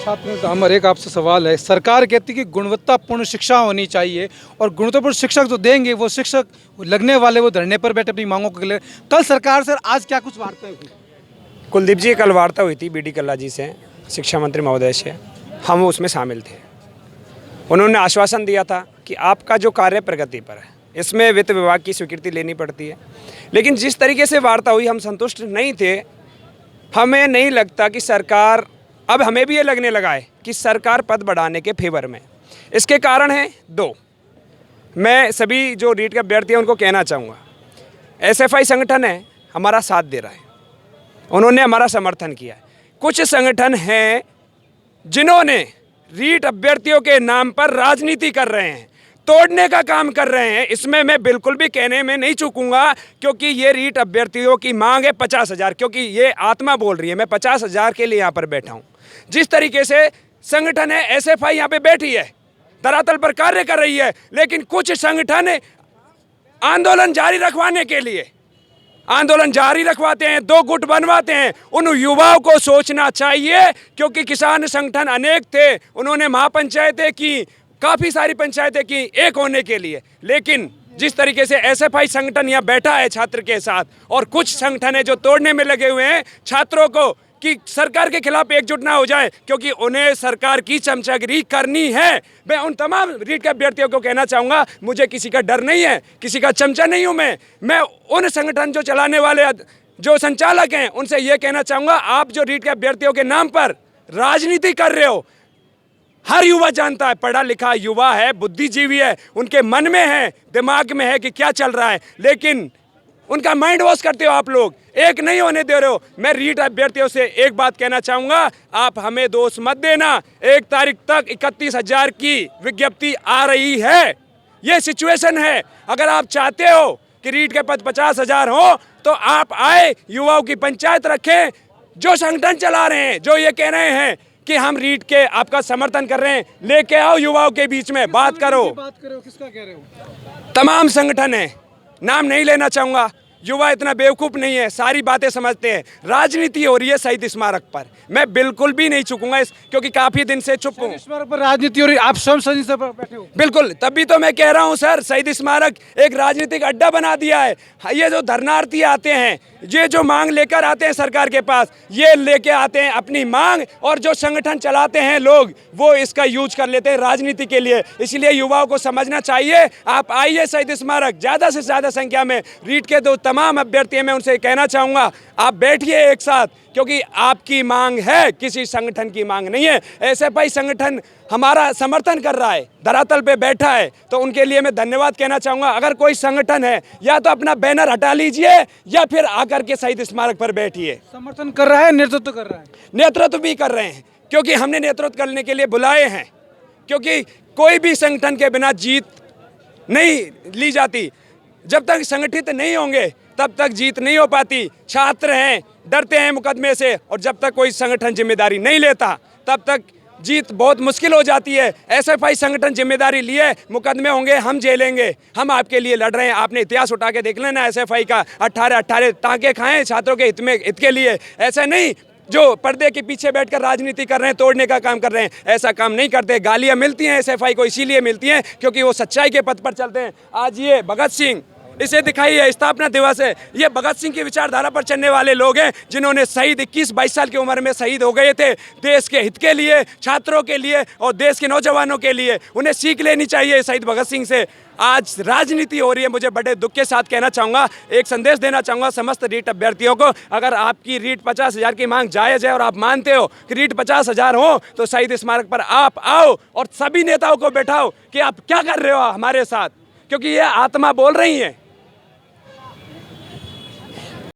छात्र अमर, एक आपसे सवाल है। सरकार कहती है कि गुणवत्तापूर्ण शिक्षा होनी चाहिए और गुणवत्तापूर्ण शिक्षक जो देंगे वो शिक्षक लगने वाले वो धरने पर बैठे अपनी मांगों के लिए। कल सरकार से आज क्या कुछ वार्ताएं हुई? कुलदीप जी कल वार्ता हुई थी बीडी कल्ला जी से, शिक्षा मंत्री महोदय से। हम उसमें शामिल थे। उन्होंने आश्वासन दिया था कि आपका जो कार्य प्रगति पर है, इसमें वित्त विभाग की स्वीकृति लेनी पड़ती है। लेकिन जिस तरीके से वार्ता हुई हम संतुष्ट नहीं थे। हमें नहीं लगता कि सरकार, अब हमें भी ये लगने लगा है कि सरकार पद बढ़ाने के फेवर में। इसके कारण हैं दो। मैं सभी जो रीट के अभ्यर्थी हैं उनको कहना चाहूँगा, एसएफआई संगठन है हमारा साथ दे रहा है, उन्होंने हमारा समर्थन किया है। कुछ संगठन हैं जिन्होंने रीट अभ्यर्थियों के नाम पर राजनीति कर रहे हैं, तोड़ने का काम कर रहे हैं। इसमें मैं बिल्कुल भी कहने में नहीं चूकूंगा, क्योंकि ये रीट अभ्यर्थियों की मांग है 50,000, क्योंकि ये आत्मा बोल रही है। मैं 50,000 के लिए यहाँ पर बैठा हूँ। जिस तरीके से संगठन है एसएफआई यहाँ पे बैठी है, धरातल पर कार्य कर रही है, लेकिन कुछ संगठन आंदोलन जारी रखवाने के लिए आंदोलन जारी रखवाते हैं, दो गुट बनवाते हैं। उन युवाओं को सोचना चाहिए, क्योंकि किसान संगठन अनेक थे, उन्होंने महापंचायतें की, काफ़ी सारी पंचायतें की एक होने के लिए। लेकिन जिस तरीके से एसएफआई संगठन यहाँ बैठा है छात्र के साथ, और कुछ संगठन है जो तोड़ने में लगे हुए हैं छात्रों को, कि सरकार के खिलाफ एकजुट ना हो जाए, क्योंकि उन्हें सरकार की चमचागिरी करनी है। मैं उन तमाम रीट के अभ्यर्थियों को कहना चाहूँगा, मुझे किसी का डर नहीं है, किसी का चमचा नहीं हूँ मैं उन संगठन जो चलाने वाले जो संचालक हैं उनसे ये कहना चाहूँगा, आप जो रीट के अभ्यर्थियों के नाम पर राजनीति कर रहे हो, हर युवा जानता है, पढ़ा लिखा युवा है, बुद्धिजीवी है, उनके मन में है, दिमाग में है कि क्या चल रहा है, लेकिन उनका माइंड वॉश करते हो आप लोग, एक नहीं होने दे रहे हो। मैं रीट अभ्यर्थियों से एक बात कहना चाहूँगा, आप हमें दोष मत देना। 1 तारीख तक 31,000 की विज्ञप्ति आ रही है, ये सिचुएशन है। अगर आप चाहते हो कि रीट के पद 50,000 हो तो आप आए, युवाओं की पंचायत रखें। जो संगठन चला रहे हैं, जो ये कह रहे हैं कि हम रीट के आपका समर्थन कर रहे हैं, लेके आओ युवाओं के बीच में बात करो। किसका कह रहे हो? तमाम संगठन है, नाम नहीं लेना चाहूँगा। युवा इतना बेवकूफ़ नहीं है, सारी बातें समझते हैं। राजनीति हो रही है शहीद स्मारक पर, मैं बिल्कुल भी नहीं चूकूंगा, क्योंकि काफ़ी दिन से चुप हूँ। स्मारक पर राजनीति हो रही, आप स्वयं शहीद से बैठे हो। बिल्कुल, तभी तो मैं कह रहा हूँ सर, शहीद स्मारक एक राजनीतिक अड्डा बना दिया है। ये जो धरनार्थी आते हैं, ये जो मांग लेकर आते हैं सरकार के पास, ये लेके आते हैं अपनी मांग, और जो संगठन चलाते हैं लोग, वो इसका यूज कर लेते हैं राजनीति के लिए। इसलिए युवाओं को समझना चाहिए। आप आइए शहीद स्मारक, ज़्यादा से ज़्यादा संख्या में रीट के दो तमाम अभ्यर्थी हैं, मैं उनसे कहना चाहूँगा, आप बैठिए एक साथ, क्योंकि आपकी मांग है, किसी संगठन की मांग नहीं है। एसएफआई संगठन हमारा समर्थन कर रहा है, धरातल पे बैठा है, तो उनके लिए मैं धन्यवाद कहना चाहूँगा। अगर कोई संगठन है, या तो अपना बैनर हटा लीजिए या फिर आकर के शहीद स्मारक पर बैठिए। समर्थन कर रहा है, नेतृत्व कर रहा है? नेतृत्व भी कर रहे हैं, क्योंकि हमने नेतृत्व करने के लिए बुलाए हैं, क्योंकि कोई भी संगठन के बिना जीत नहीं ली जाती। जब तक संगठित नहीं होंगे तब तक जीत नहीं हो पाती। छात्र हैं, डरते हैं मुकदमे से, और जब तक कोई संगठन जिम्मेदारी नहीं लेता तब तक जीत बहुत मुश्किल हो जाती है। एसएफआई संगठन जिम्मेदारी लिए, मुकदमे होंगे, हम झेलेंगे, हम आपके लिए लड़ रहे हैं। आपने इतिहास उठा के देख लेना एसएफआई का, 18 टाँके खाएं छात्रों के हित के लिए। ऐसा नहीं जो पर्दे के पीछे बैठकर राजनीति कर रहे हैं, तोड़ने का काम कर रहे हैं, ऐसा काम नहीं करते। गालियाँ मिलती हैं एसएफआई को, इसीलिए मिलती हैं क्योंकि वो सच्चाई के पथ पर चलते हैं। आज ये भगत सिंह, इसे दिखाई है, स्थापना दिवस है, ये भगत सिंह की विचारधारा पर चलने वाले लोग हैं, जिन्होंने शहीद 21-22 साल की उम्र में शहीद हो गए थे, देश के हित के लिए, छात्रों के लिए और देश के नौजवानों के लिए। उन्हें सीख लेनी चाहिए शहीद भगत सिंह से। आज राजनीति हो रही है। मुझे बड़े दुख के साथ कहना चाहूँगा, एक संदेश देना चाहूँगा समस्त रीट अभ्यर्थियों को, अगर आपकी रीट 50,000 की मांग जायज़ है और आप मानते हो कि रीट 50,000 हो, तो शहीद स्मारक पर आप आओ और सभी नेताओं को बैठाओ कि आप क्या कर रहे हो हमारे साथ, क्योंकि ये आत्मा बोल रही है।